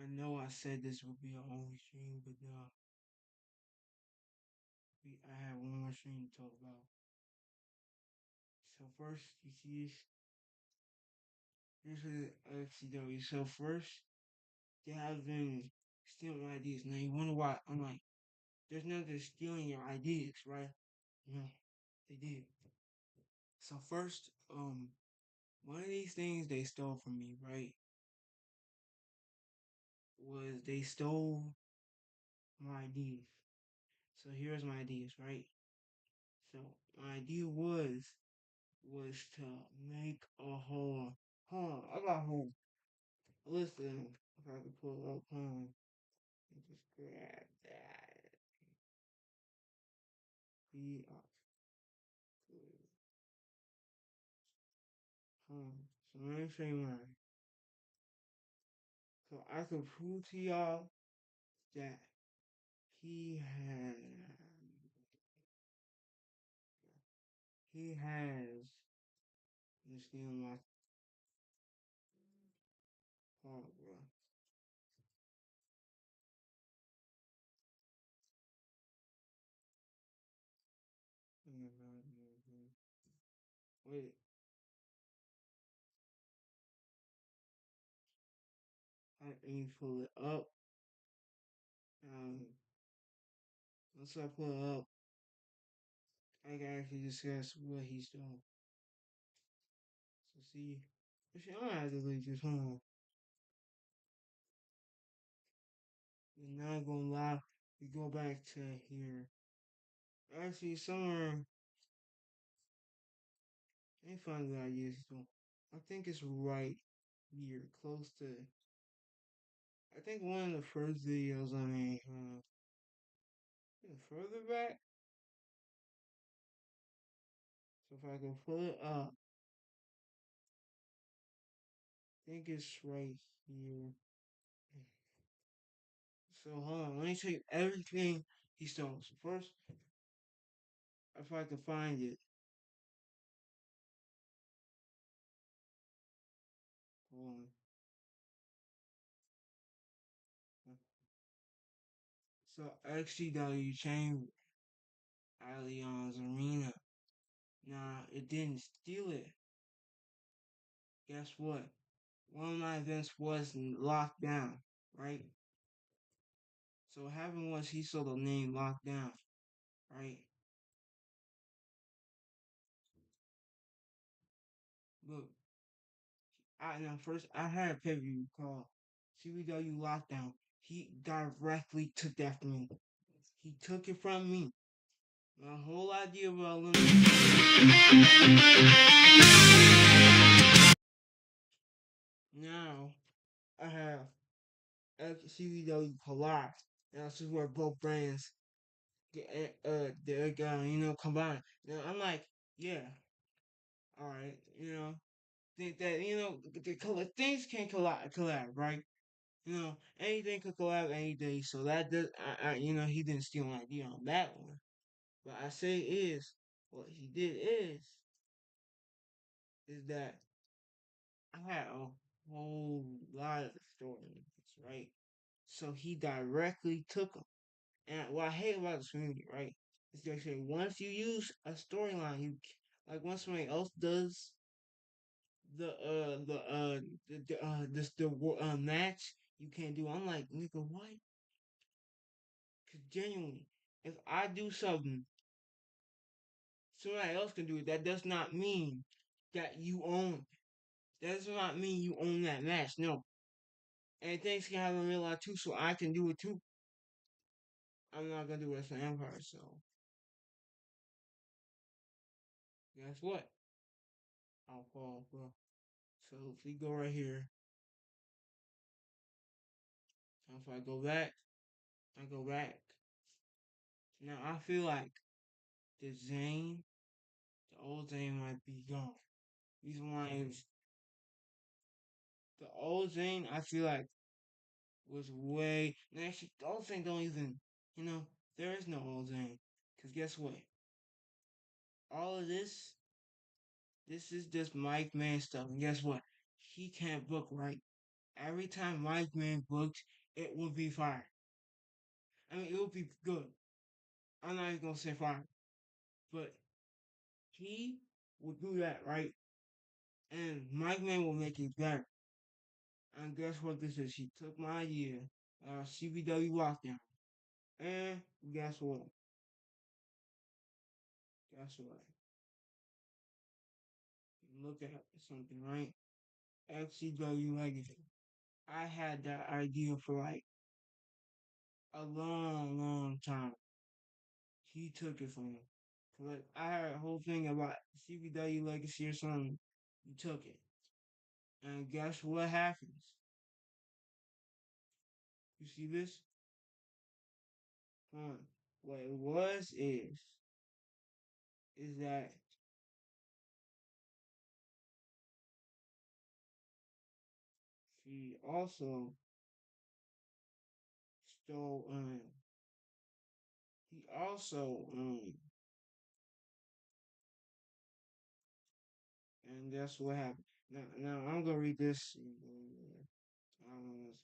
I know I said this would be our only stream, but I have one more stream to talk about. So first, you see this. This is XCW. So first, they have been stealing my ideas. Now you wonder why? I'm like, there's nothing stealing your ideas, right? No, they did. So first, one of these things they stole from me, right? Was they stole my ideas. So here's my ideas, right? So my idea was to make a whole. Hold on, I got whole. Listen, if I could pull it up, hold on. Just grab that. Be up. So let me show you mine. So I can prove to y'all that he had he has this thing like oh bro. Wait, I ain't pull it up. Um, once I pull it up, I can actually discuss what he's doing. So see, actually, I'm gonna have to delete this. Hold on. You're not gonna lie. We go back to here. Actually, somewhere. I ain't find what I used to. I think it's right here, close to. I think one of the first videos I made. Further back. So if I can pull it up, I think it's right here. So hold on, let me tell you everything he stole. So first, if I can find it, hold on. So XCW Chamber, Allianz Arena. Nah, it didn't steal it. Guess what? One of my events was locked down, right? So what happened was he saw the name locked down, right? Look, I now first I had a pay-per-view called CWW Lockdown. He directly took that from me. He took it from me. My whole idea about now I have CWW Collide. Now this is where both brands get they're gonna combine. Now I'm like, yeah, all right, think that the color things can collab, right? Anything could collab any day. So that does, he didn't steal an idea on that one. But I say is what he did is that I had a whole lot of stories, right? So he directly took them. And what I hate about this community, right, is they say once you use a storyline, you like once somebody else does the match, you can't do. I'm like, nigga, what? Cause genuinely, if I do something, somebody else can do it. That does not mean that you own. That does not mean you own that match. No, and things can happen in real life too, so I can do it too. I'm not gonna do Wrestling Empire, so guess what? I'll fall, bro. So if we go right here, so if I go back, I go back. Now I feel like the Zane, the old Zane might be gone. Reason why is the old Zane, I feel like was way. And actually, the old Zane don't even. There is no old Zane. Cause guess what? All of this is just Mike Man stuff. And guess what? He can't book right. Every time Mike Man booked, it would be fire. I mean, it would be good. I'm not even gonna say fire, but he would do that, right? And Mike Man will make it better. And guess what this is? He took my idea, CBW lockdown. And guess what? Guess what? Look at something, right? XCW Legacy. I had that idea for like a long, long time. He took it from me. Like I had a whole thing about CBW Legacy or something. He took it. And guess what happens? You see this? Huh. What it was is that he also stole he also and that's what happened. Now I'm gonna read this. I don't know what's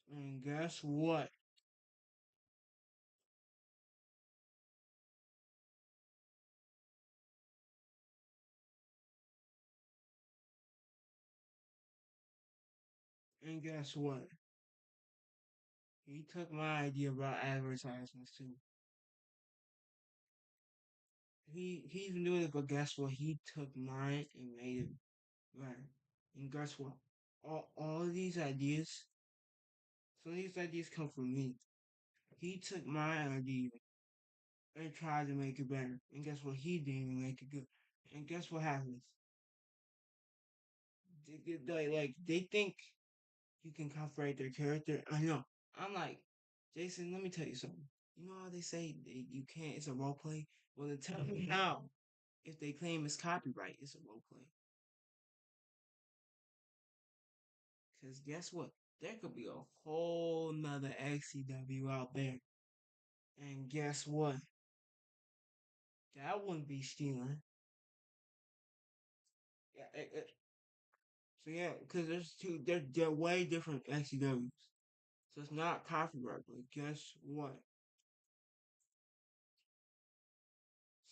and guess what? And guess what? He took my idea about advertisements too. He's been doing it, but guess what? He took mine and made it better. And guess what? All of these ideas, some of these ideas come from me. He took my idea and tried to make it better. And guess what? He didn't even make it good. And guess what happens? They think you can copyright their character. I know. I'm like, Jason, let me tell you something. You know how they say you can't, it's a role play? Well, then tell me how. If they claim it's copyright, it's a role play. Because guess what? There could be a whole nother XCW out there. And guess what? That wouldn't be stealing. So yeah, because there's two, they're way different XCWs. So it's not copyright, but guess what?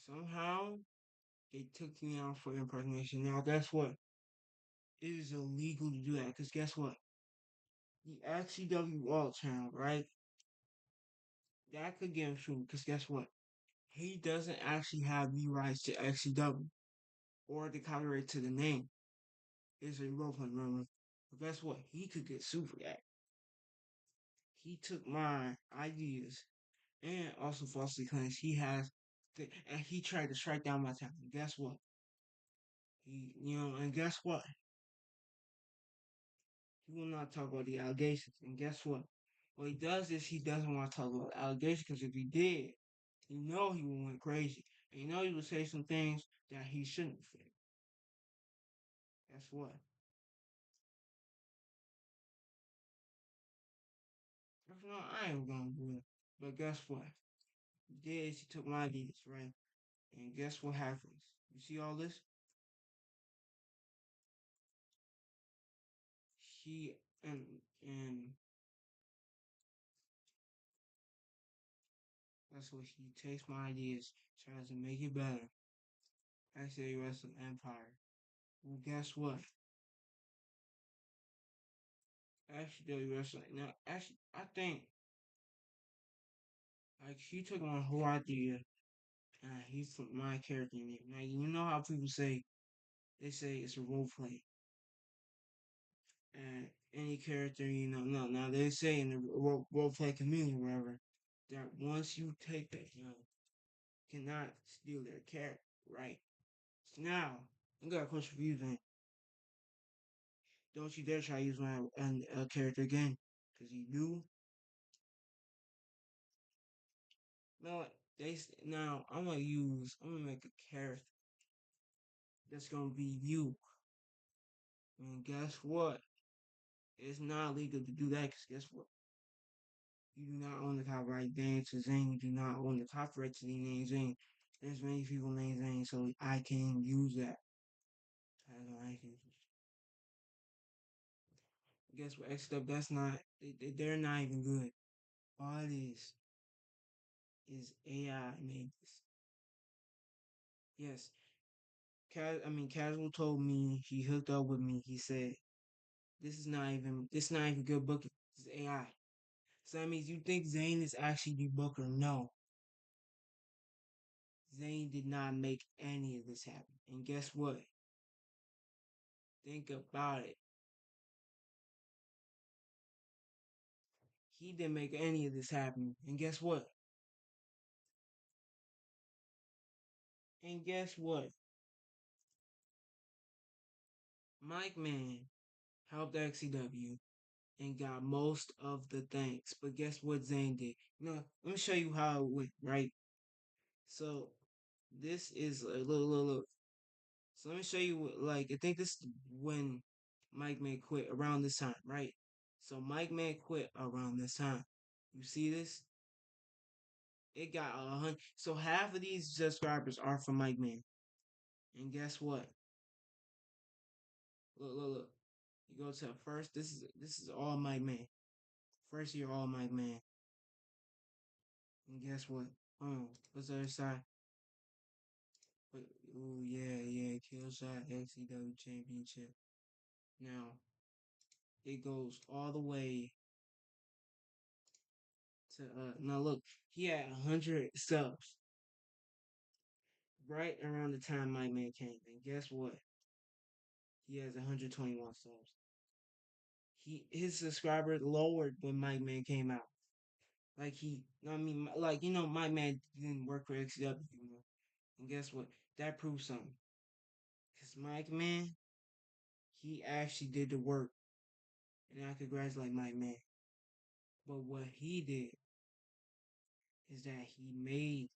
Somehow they took me out for impersonation. Now guess what? It is illegal to do that because guess what? The XCW World Channel, right? That could get him sued because guess what? He doesn't actually have the rights to XCW or the copyright to the name. It's a role play, remember? But guess what? He could get sued for that. He took my ideas and also falsely claims he has, and he tried to strike down my talent. And guess what? And guess what? He will not talk about the allegations. And guess what? What he does is he doesn't want to talk about allegations because if he did, he would went crazy. And he would say some things that he shouldn't say. Guess what? If not, I ain't gonna do it. But guess what? He did is he took my ideas, right? And guess what happens? You see all this? He and that's what he takes my ideas, tries to make it better. I say Wrestling Empire. Well, guess what? Actually, Wrestling. Now, actually, I think like he took my whole idea and he put my character in it. Now, you know how people say they say it's a role play, and any character, no. Now they say in the role play community, whatever, that once you take that, cannot steal their character, right? So now, I got a question for you, then. Don't you dare try to use my character again, because you do. No, now I'm gonna make a character that's gonna be you. And guess what? It's not legal to do that, because guess what? You do not own the copyright name to Zane. You do not own the copyright to the name Zane. There's many people named Zane, so I can use that. I can. Guess what? X Dub, that's not. They're not even good. All it is AI made this. Yes, Casual told me he hooked up with me. He said this is not even good booking. This is AI. So that means you think Zane is actually the booker? No, Zane did not make any of this happen. And guess what? Think about it. He didn't make any of this happen. And guess what? And guess what? Mike Man helped XCW and got most of the thanks. But guess what Zane did? Let me show you how it went, right? So this is a look. So let me show you like I think this is when Mike Man quit around this time, right? So Mike Man quit around this time. You see this? It got 100. So half of these subscribers are from Mike Man. And guess what? Look. You go to first. This is all Mike Man. First year all Mike Man. And guess what? What's the other side? But oh yeah, Killshot XCW Championship. Now it goes all the way to now look, he had 100 subs right around the time Mike Man came. And guess what? He has 121 subs. His subscriber lowered when Mike Man came out. Like Mike Man didn't work for XCW, And guess what? That proves something. Cause Mike Man, he actually did the work, and I congratulate Mike Man. But what he did is that he made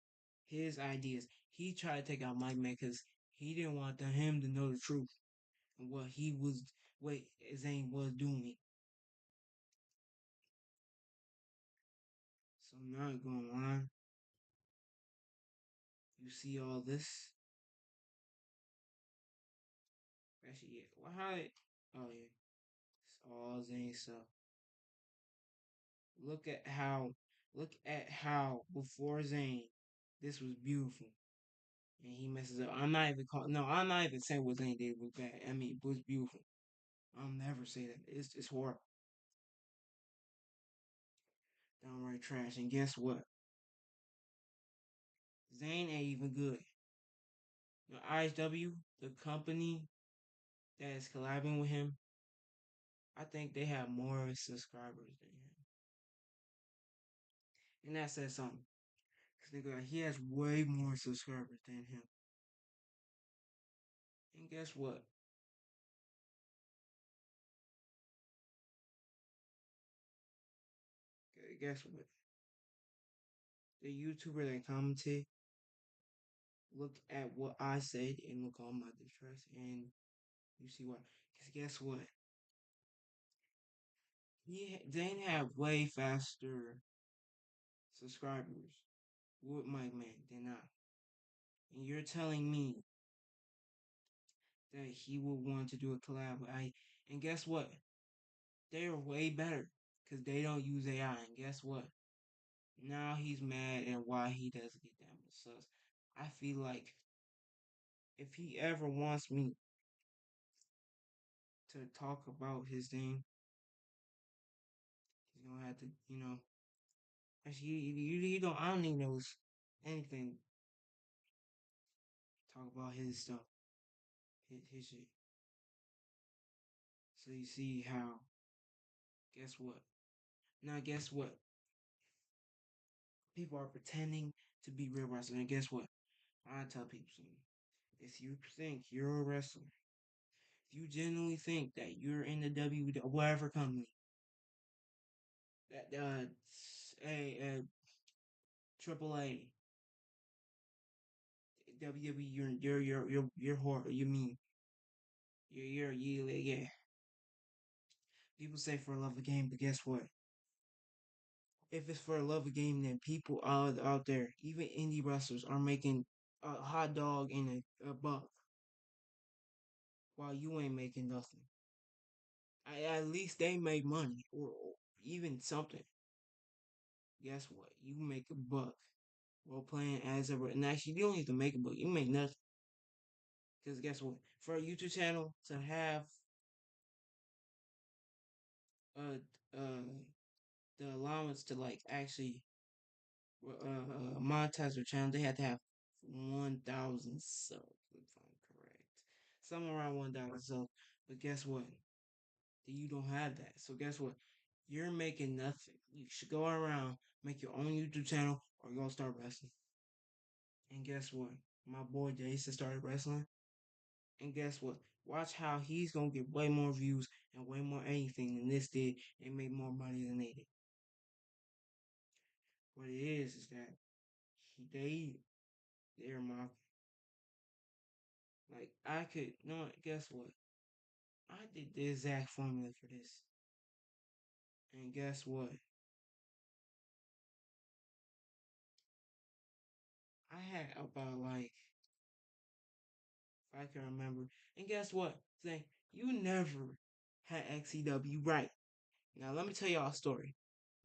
his ideas. He tried to take out Mike Man because he didn't want him to know the truth and what Zane was doing. So not going on. You see all this. Actually, yeah. Well, how? Oh yeah, it's all Zane stuff. Look at how. Look at how before Zane, this was beautiful, and he messes up. I'm not even calling. No, I'm not even saying what Zane did was bad. I mean, it was beautiful. I'll never say that. It's horrible. Downright trash. And guess what? Zane ain't even good. ISW, the company that is collabing with him, I think they have more subscribers than him. And that says something. Because he has way more subscribers than him. And guess what? Guess what? The YouTuber that commented look at what I said and look all my distress and you see why. Because guess what? Zane have way faster subscribers with Mike Man than I. And you're telling me that he would want to do a collab with I. And guess what? They're way better because they don't use AI. And guess what? Now he's mad at why he doesn't get that much subs. I feel like if he ever wants me to talk about his thing, he's gonna have to. Actually, you don't. I don't even know anything. Talk about his stuff, his shit. So you see how. Guess what? Now guess what? People are pretending to be real wrestlers, and guess what? I tell people something. If you think you're a wrestler, if you genuinely think that you're in the whatever company, that a AAA, WWE, you're horrible. You mean yeah. People say for love of the game, but guess what? If it's for a love of game, then people out there, even indie wrestlers, are making a hot dog and a buck while you ain't making nothing. At least they make money or even something. Guess what? You make a buck while playing as a and actually you don't need to make a buck. You make nothing because guess what? For a YouTube channel to have uh uh the allowance to like actually monetize their channel, they had to have 1,000 subs if I'm correct, somewhere around 1,000 subs. But guess what? You don't have that. So guess what? You're making nothing. You should go around, make your own YouTube channel, or go start wrestling. And guess what? My boy Jason started wrestling. And guess what? Watch how he's gonna get way more views and way more anything than this did and make more money than they did. What it is that they're mocking. Like I could no guess what? I did the exact formula for this. And guess what? I had about like if I can remember. And guess what? Say you never had XCW right. Now let me tell y'all a story.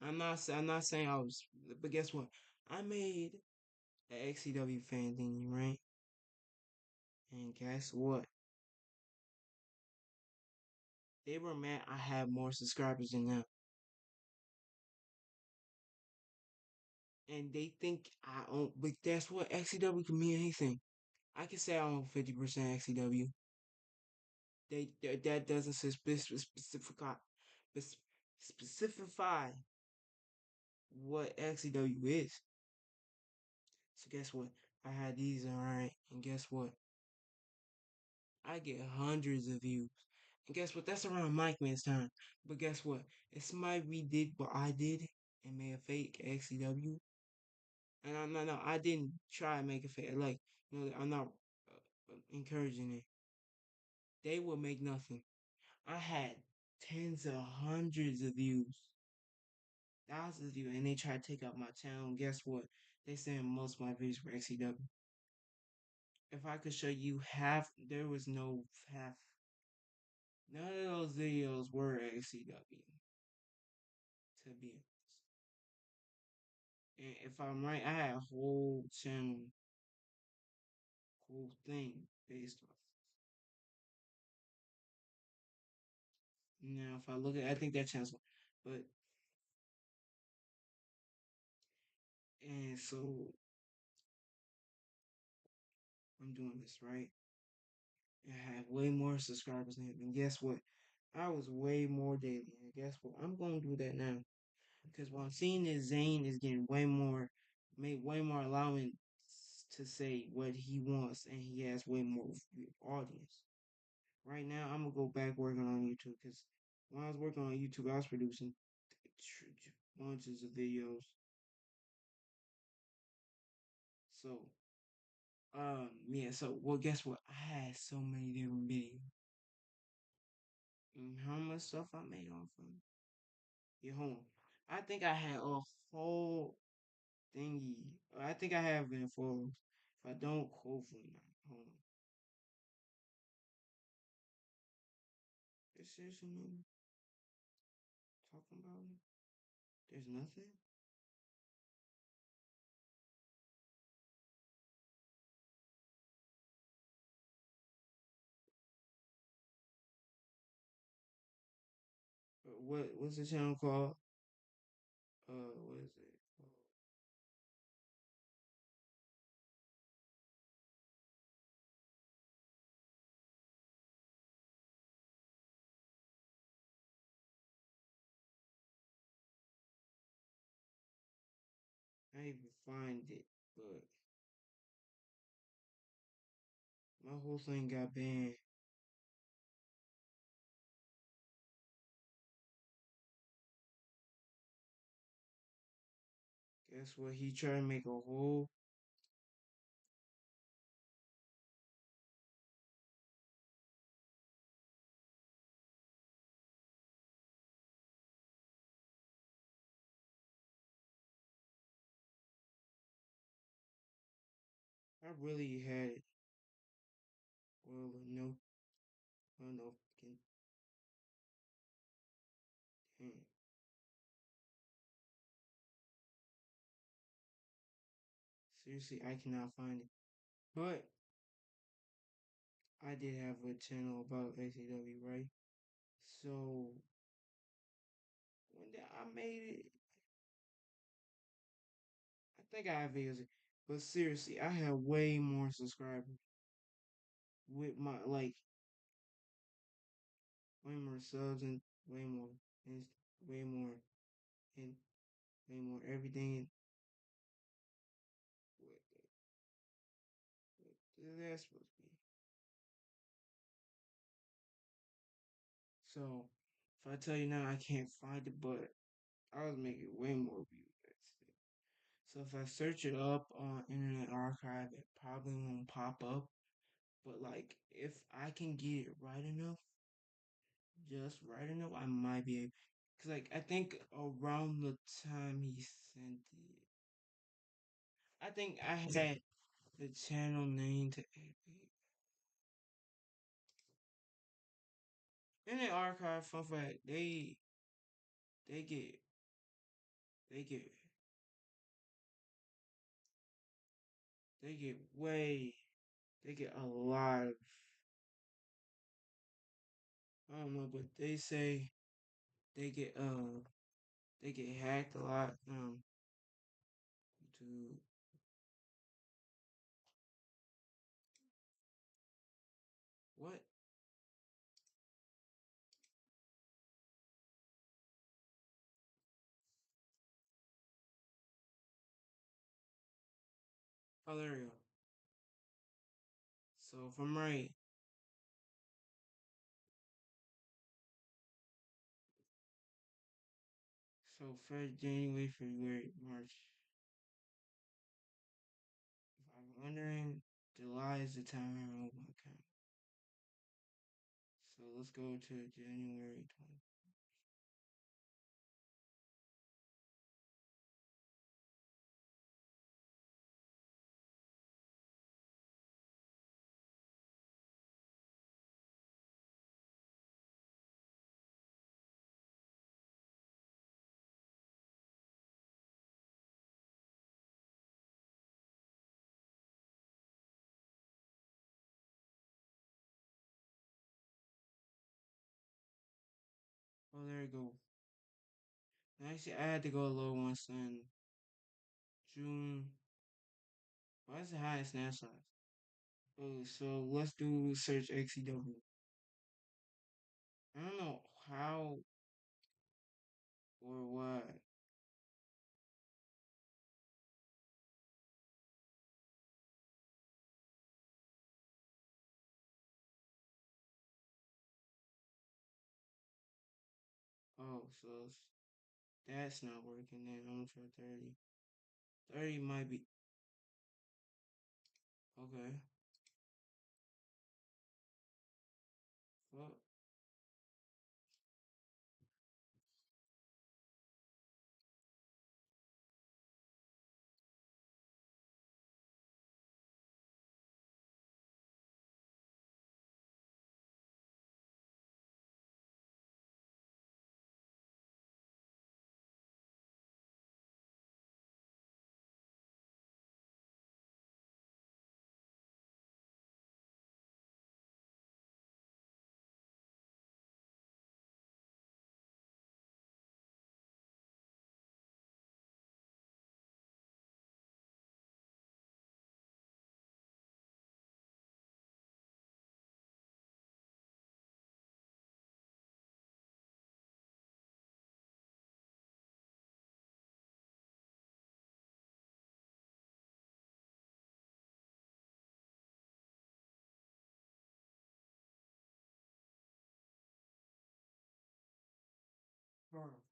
I'm not saying I was, but guess what? I made an XCW fan thingy, right? And guess what? They were mad I had more subscribers than them. And they think I own, but that's what XCW can mean anything. I can say I own 50% XCW. That doesn't specify what XCW is. So guess what? I had these alright, and guess what? I get hundreds of views. And guess what? That's around Mike Man's time. But guess what? If somebody redid what I did and made a fake XCW, and I didn't try to make a fake. Like, I'm not encouraging it. They will make nothing. I had tens of hundreds of views, thousands of views, and they try to take out my channel. And guess what? They saying most of my videos were XCW. If I could show you half, there was no half. None of those videos were XCW, to be honest. And if I'm right, I had a whole channel, whole thing based off. Now, if I look at, I think that channel's, but and so I'm doing this right. And I have way more subscribers than him. And guess what? I was way more daily. And guess what? I'm gonna do that now because what I'm seeing is Zane is getting made way more allowing to say what he wants, and he has way more audience. Right now, I'm gonna go back working on YouTube because when I was working on YouTube, I was producing bunches of videos. So, yeah. So, well, guess what? I had so many different videos. And how much stuff I made off of them? Yeah, hold on. I think I had a whole thingy. I think I have been photos. If I don't, hopefully not. Hold on. This is new talking about it. There's nothing. What's the channel called? What is it called? I even find it, but my whole thing got banned. Guess what? He tried to make a whole. I really had it. Well, no, well, no, can, dang. Seriously, I cannot find it. But I did have a channel about XAW, right? So when I made it, I think I have videos. But seriously, I have way more subscribers with my like way more subs and way more and way more and way more everything. What that's supposed to be. So if I tell you now, I can't find it, but I was making way more views. So if I search it up on Internet Archive, it probably won't pop up. But like, if I can get it right enough, just right enough, I might be able. Cause like I think around the time he sent it, I think I had the channel name to Internet Archive. Fun fact: they get they get they get way they get a lot of I don't know, but they say they get they get hacked a lot. To what? Oh, there we go. So if I'm right, so February, January, February, March. If I'm wondering, July is the time I remove my account. So let's go to January 20. Oh, there you go. Actually, I had to go low once in June. Why is the highest snapshot? Oh, so let's do search XCW. I don't know how or what. Oh, so that's not working. Then I'm gonna try 30. 30 might be okay. Well,